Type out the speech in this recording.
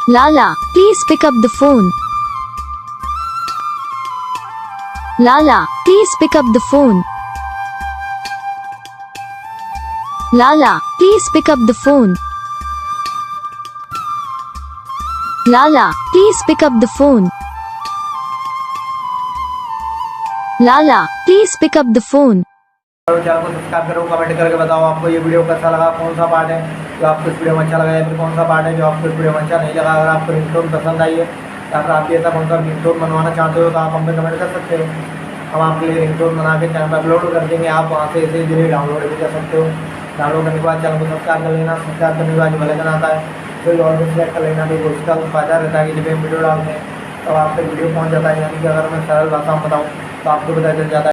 Lala, please pick up the phone. Lala, please pick up the phone. Lala, please pick up the phone. Lala, please pick up the phone. Lala, please pick up the phone. Channel को subscribe करो, comment करके बताओ आपको ये video कैसा लगा, कौन सा पार्ट है जो आपको इस वीडियो में अच्छा लगा या फिर कौन सा पार्ट है जो आपको इस वीडियो में अच्छा नहीं लगा। अगर आपको रिंगटोन पसंद आई है या फिर आप ऐसा कौन सा रिंगटोन बनवाना चाहते हो तो आप हमें कमेंट कर सकते हो। हम आपके लिए रिंगटोन बना के चैनल पर अपलोड कर देंगे, आप वहाँ से इसे इजीली डाउनलोड भी कर सकते हो। डाउनलोड करने के बाद चैनल को सब्सक्राइब कर लेना, सब्सक्राइब करने के बाद जो बेल आइकन आता है फिर ऑल को सिलेक्ट कर लेना, तो उसका फायदा रहता है कि जब हम वीडियो डालते हैं तो आपसे वीडियो पहुँच जाता है। यानी कि अगर मैं सरल भाषा में बताऊँ तो आपको पता चल जाता है।